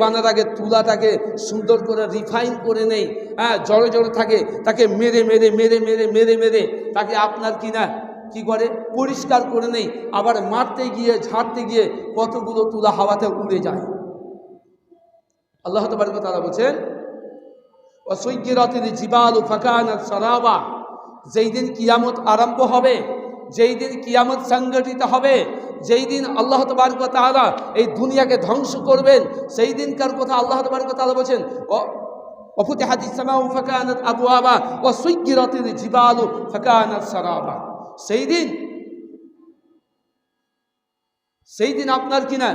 বানার আগে তুলাটাকে সুন্দর করে রিফাইন করে নেই, জড়ে জড়ে থাকে, তাকে মেরে মেরে মেরে মেরে মেরে মেরে তাকে আপনার কিনা কি করে পরিষ্কার করে নেই। আবার মারতে গিয়ে ঝাড়তে গিয়ে কতগুলো তুলা হাওয়াতে উড়ে যায়। আল্লাহ তাবারক ওয়া তাআলা বলেন ওয়াসুইয়িরাতিল জিবালু ফাকানাত সারাবা, যেই দিন কিয়ামত আরম্ভ হবে, যেই দিন কিয়ামত সংগঠিত হবে, যেই দিন আল্লাহ তাবারক ওয়া তাআলা এই দুনিয়াকে ধ্বংস করবেন, সেই দিনকার কথা আল্লাহ তাবারক ওয়া তাআলা বলেন ওয়াফুতিহাতিস সামাউ ফাকানাত আবওয়াবা ওয়াসুইয়িরাতিল জিবালু ফাকানাত সারাবা। সেই দিন আপনার কিনা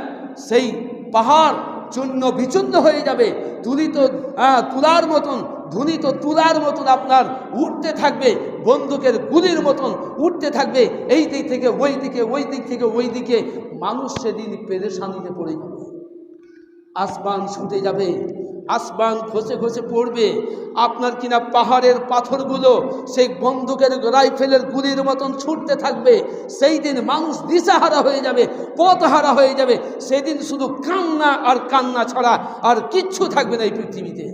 সেই পাহাড় চূর্ণ বিচূর্ণ হয়ে যাবে, তুলার মতন ধুনিত তুলার মতন আপনার উঠতে থাকবে, বন্দুকের গুলির মতন উঠতে থাকবে এই দিক থেকে ওই দিকে, ওই দিক থেকে ওই দিকে। মানুষ সেদিন পেরেশানিতে পড়ে যাবে, আসমান ছুটে যাবে, আসমান খসে খসে পড়বে। আপনার কিনা পাহাড়ের পাথরগুলো সেই বন্দুকের রাইফেলের গুলির মতন ছুটতে থাকবে। সেই দিন মানুষ দিশাহারা হয়ে যাবে, পথহারা হয়ে যাবে। সেদিন শুধু কান্না আর কান্না ছাড়া আর কিচ্ছু থাকবে না এই পৃথিবীতে।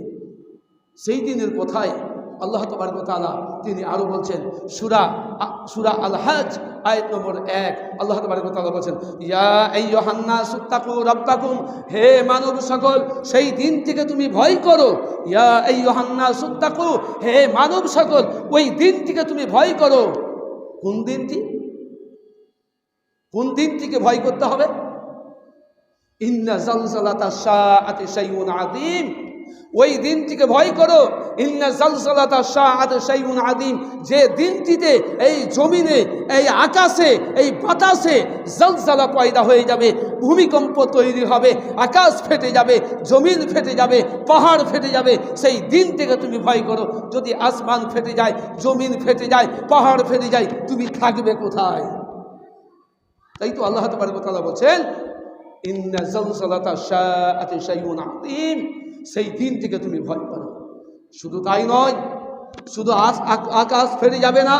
সেই দিনের কথায় আল্লাহ তাবারক ওয়া তাআলা তিনি আরো বলছেন, সূরা আল হজ আয়াত নম্বর 1, আল্লাহ তাবারক ওয়া তাআলা বলছেন ইয়া আইয়ুহান নাসু তাকু রাব্বাকুম, হে মানব সকল সেই দিন থেকে তুমি ভয় করো। ইয়া আইয়ুহান নাসু তাকু, হে মানব সকল ওই দিন থেকে তুমি ভয় করো। কোন দিনটি? কোন দিন থেকে ভয় করতে হবে? ইন্না জালজালাতাশ শাআতি শাইউন আযীম, ওই দিনটিকে ভয় করো। ইন্না জালজালাতাশ শাআতি শাইউন আযীম, যে দিনটিতে এই জমিনে, এই আকাশে, এই বাতাসে জলজালা পয়দা হয়ে যাবে, ভূমিকম্প তৈরি হবে, আকাশ ফেটে যাবে, জমিন ফেটে যাবে, পাহাড় ফেটে যাবে। সেই দিন থেকে তুমি ভয় করো। যদি আসমান ফেটে যায়, জমিন ফেটে যায়, পাহাড় ফেটে যায়, তুমি থাকবে কোথায়? তাই তো আল্লাহ তাবারক ওয়া তাআলা বলেন ইন্না জালজালাতাশ শাআতি শাইউন আযীম, সেই দিন থেকে তুমি ভয় করো। শুধু তাই নয়, শুধু আকাশ ফেটে যাবে না,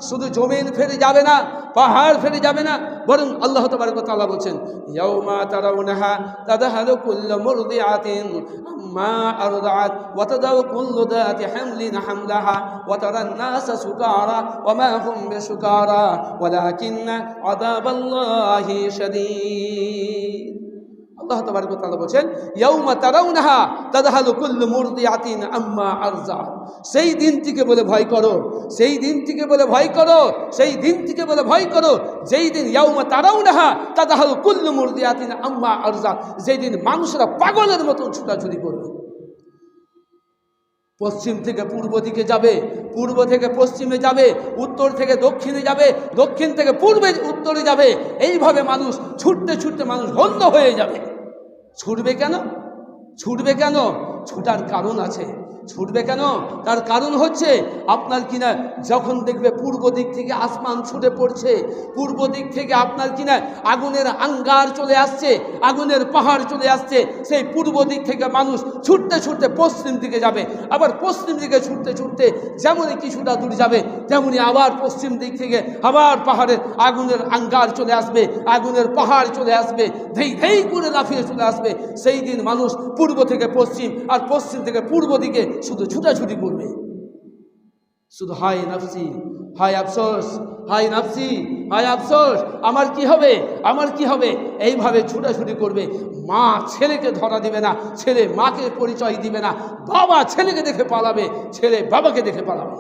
শুধু জমিন ফেটে যাবে না, পাহাড় ফেটে যাবে না, বরং আল্লাহ তাবারক ওয়া তাআলা বলেন ইয়াউমা তারাউনাহা তাদহালু কুল্লু মুরদিআতিন আম্মা আরদাআত ওয়া তাদাউ কুল্লু যাতি হামলিন হামলাহা ওয়া তারান নাসা সুকারা ওয়া মা হুম বিসুকারা ওয়ালাকিন্না আযাবাল্লাহি শাদীদ। আল্লাহ তাবারক ওয়া তাআলা বলেন ইয়াউমা তারাউনাহা তাদহালু কুল্লু মুরদিআতিন আম্মা আরযাআত, সেই দিনটিকে বলে ভয় করো, সেই দিনটিকে বলে ভয় করো, সেই দিনটিকে বলে ভয় করো যেই দিন ইয়াউমা তারাউনাহা তাদহালু কুল্লু মুরদিআতিন আম্মা আরযাআত, যেই দিন মানুষরা পাগলের মতন ছুটাছুটি করবে। পশ্চিম থেকে পূর্ব দিকে যাবে, পূর্ব থেকে পশ্চিমে যাবে, উত্তর থেকে দক্ষিণে যাবে, দক্ষিণ থেকে পূর্বে উত্তরে যাবে। এইভাবে মানুষ ছুটতে ছুটতে মানুষ হন্য হয়ে যাবে। ছুটবে কেন? ছুটবে কেন? ছুটার কারণ আছে। ছুটবে কেন? তার কারণ হচ্ছে আপনার কিনা যখন দেখবে পূর্ব দিক থেকে আসমান ছুটে পড়ছে, পূর্ব দিক থেকে আপনার কিনা আগুনের আঙ্গার চলে আসছে, আগুনের পাহাড় চলে আসছে, সেই পূর্ব দিক থেকে মানুষ ছুটতে ছুটতে পশ্চিম দিকে যাবে। আবার পশ্চিম দিকে ছুটতে ছুটতে যেমনই কিছুটা দূর যাবে, তেমনি আবার পশ্চিম দিক থেকে আবার পাহাড়ের আগুনের আঙ্গার চলে আসবে, আগুনের পাহাড় চলে আসবে, ধেই ধেই করে লাফিয়ে চলে আসবে। সেই দিন মানুষ পূর্ব থেকে পশ্চিম আর পশ্চিম থেকে পূর্ব দিকে শুধু ছুটাছুটি করবে। শুধু হায় নাফসি, হায় আফসোস, হায় নাফসি, হায় আফসোস, আমার কি হবে, আমার কি হবে, এইভাবে ছুটাছুটি করবে। মা ছেলেকে ধরা দিবে না, ছেলে মাকে পরিচয় দিবে না, বাবা ছেলেকে দেখে পালাবে, ছেলে বাবাকে দেখে পালাবে।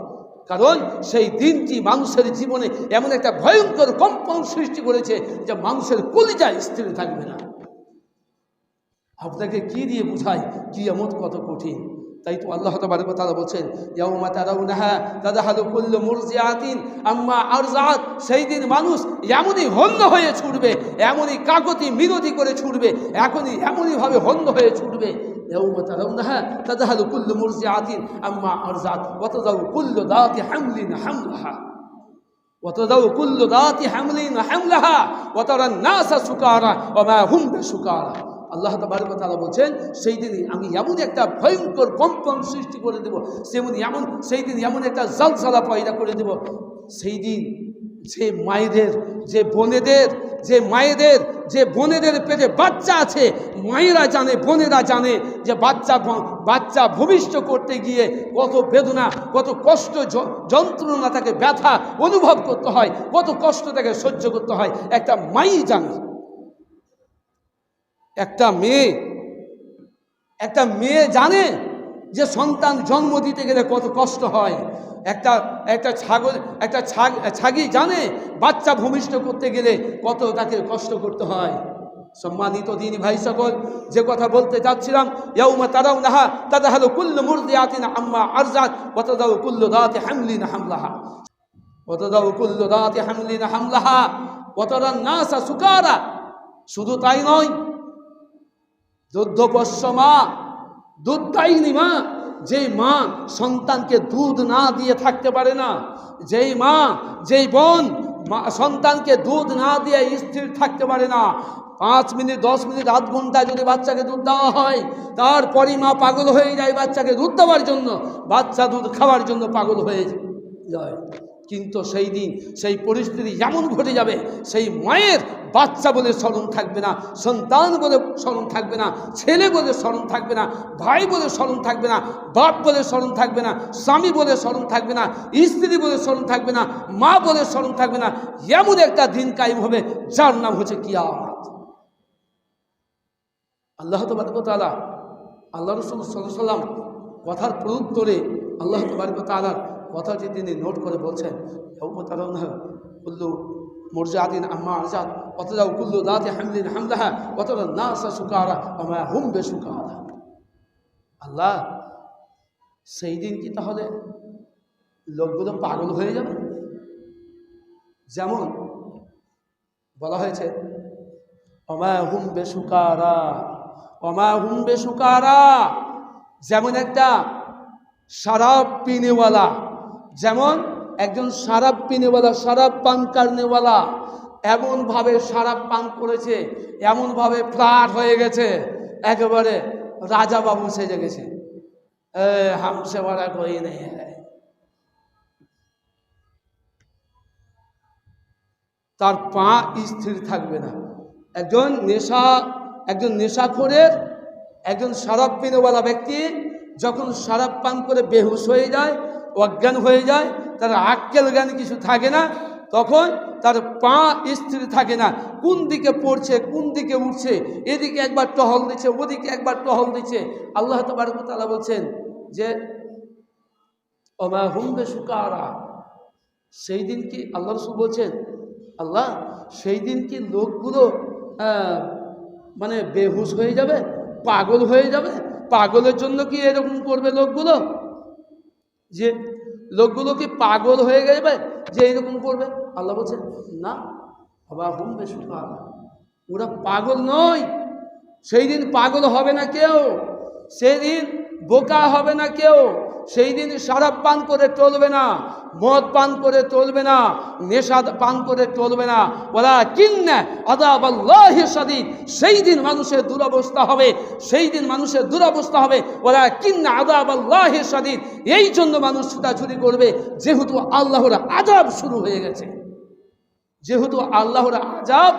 কারণ সেই দিনটি মানুষের জীবনে এমন একটা ভয়ঙ্কর কম্পন সৃষ্টি করেছে যে মানুষের কলিজায় স্থির থাকবে না। আপনাকে কি দিয়ে বুঝাই কিয়ামত কত কঠিন? তাই তো আল্লাহ তাবারক ওয়া তাআলা বলেন ইয়াউমা তারাউনাহা তাদহালু কুল্লু মুরজিআতিন আম্মা আরযাআত, সেই দিন মানুষ এমনই হন্য হয়ে ছুটবে, এমনই কাকতি মিনতি করে ছুটবে, এমনই ভাবে হন্য হয়ে ছুটবে। ইয়াউমা তারাউনাহা তাদহালু কুল্লু মুরজিআতিন আম্মা আরযাআত ওয়া তাদাউ কুল্লু যাতি হামলিন হামলাহা ওয়া তাদাউ কুল্লু যাতি হামলিন হামলাহা ওয়া তারান নাসা সুকারা ওয়া মা হুম বিসুকারা। আল্লাহ তাবারক ওয়া তাআলা বলেন সেই দিন আমি এমন একটা ভয়ঙ্কর কম্পন সৃষ্টি করে দেব, সেই দিন এমন একটা জলজলা পয়দা করে দেব, সেই দিন যে মায়েদের যে বোনেদের পেটে বাচ্চা আছে, মায়েরা জানে, বোনেরা জানে যে বাচ্চা ভূমিষ্ঠ করতে গিয়ে কত বেদনা, কত কষ্ট, যন্ত্রণা, তাকে ব্যথা অনুভব করতে হয়, কত কষ্ট তাকে সহ্য করতে হয়, একটা মাই জানে। একটা মেয়ে জানে যে সন্তান জন্ম দিতে গেলে কত কষ্ট হয়। একটা ছাগি জানে বাচ্চা ভূমিষ্ঠ করতে গেলে কত তাকে কষ্ট করতে হয়। সম্মানিত দিনী ভাই সকল, যে কথা বলতে যাচ্ছিলাম, ইয়াউমা তারাউনাহা তাযহালু কুল্লু মুরদিআতিন আম্মা আরযাত ওয়া তাদাউ কুল্লু যাতি হামলিন হামলাহা ওয়া তারান নাসা সুকারা। শুধু তাই নয়, দুগ্ধপোষ্য মা, দুধদায়িনী মা, যেই মা সন্তানকে দুধ না দিয়ে থাকতে পারে না, যেই বোন সন্তানকে দুধ না দিয়ে স্থির থাকতে পারে না, 5 মিনিট 10 মিনিট আধ ঘন্টায় যদি বাচ্চাকে দুধ দেওয়া হয়, তারপরই মা পাগল হয়ে যায় বাচ্চাকে দুধ দেওয়ার জন্য, বাচ্চা দুধ খাওয়ার জন্য পাগল হয়ে যায়। কিন্তু সেই দিন সেই পরিস্থিতি যেমন ঘটে যাবে, সেই মায়ের বাচ্চা বলে স্মরণ থাকবে না, সন্তান বলে স্মরণ থাকবে না, ছেলে বলে স্মরণ থাকবে না, ভাই বলে স্মরণ থাকবে না, বাপ বলে স্মরণ থাকবে না, স্বামী বলে স্মরণ থাকবে না, স্ত্রী বলে স্মরণ থাকবে না, মা বলে স্মরণ থাকবে না। এমন একটা দিন কায়েম হবে যার নাম হচ্ছে কিয়ামত। আল্লাহ তাবারক ওয়া তাআলা, আল্লাহ রাসূল সাল্লাল্লাহু আলাইহি ওয়াসাল্লাম কথার প্রত্যুত্তরে আল্লাহ তাবারক ওয়া তাআলার কথাটি তিনি নোট করে বলছেন, ইয়াউমা তারাউনাহা কুল্লু মুরদিআতিন আম্মা আরযাত ওয়া তাদাউ কুল্লু যাতি হামলিন হামলাহা ওয়া তারান নাসা সুকারা ওয়া মা হুম বিসুকারা। আল্লাহ, সেই দিন কি তাহলে লোকগুলো পাগল হয়ে যাবে? যেমন বলা হয়েছে ওয়া মা হুম বিসুকারা, ওয়া মা হুম বিসুকারা, যেমন একটা শরাব পিনেওয়ালা, যেমন একজন শরাব পিনেওয়ালা, শরাব পান করনেওয়ালা এমনভাবে শরাব পান করেছে, এমনভাবে ফ্লাট হয়ে গেছে, একেবারে রাজা বাবু সেজে গেছে, হামসে বড়া কোই নেই। তার পা স্থির থাকবে না। একজন নেশাখোরের, একজন শরাব পিনেওয়ালা ব্যক্তি যখন শরাব পান করে বেহুশ হয়ে যায়, অজ্ঞান হয়ে যায়, তার আক্কেল জ্ঞান কিছু থাকে না, তখন তার পা স্থির থাকে না, কোন দিকে পড়ছে, কোন দিকে উঠছে, এদিকে একবার টহল দিচ্ছে, ওদিকে একবার টহল দিচ্ছে। আল্লাহ তাবারক ওয়া তাআলা বলছেন যে ওয়া মা হুম বিসুকারা, সেই দিন কি, আল্লাহ রাসূল বলছেন, আল্লাহ, সেই দিন কি লোকগুলো মানে বেহুশ হয়ে যাবে, পাগল হয়ে যাবে? পাগলের জন্য কি এরকম করবে লোকগুলো? যে লোকগুলো কি পাগল হয়ে যাবে যে এরকম করবে? আল্লাহ বলছেন না, বাবা হুম বিসুকারা, ওরা পাগল নয়। সেই দিন পাগল হবে না কেউ, সেই দিন বোকা হবে না কেউ, সেই দিন শরাব পান করে চলবে না, মদ পান করে চলবে না, নেশা পান করে চলবে না। ওয়ালাকিন্না আযাবাল্লাহি শাদীদ, সেই দিন মানুষের দুরবস্থা হবে, সেই দিন মানুষের দুরবস্থা হবে। ওয়ালাকিন্না আযাবাল্লাহি শাদীদ, এই জন্য মানুষ ছুটাছুটি করবে, যেহেতু আল্লাহর আযাব শুরু হয়ে গেছে, যেহেতু আল্লাহর আযাব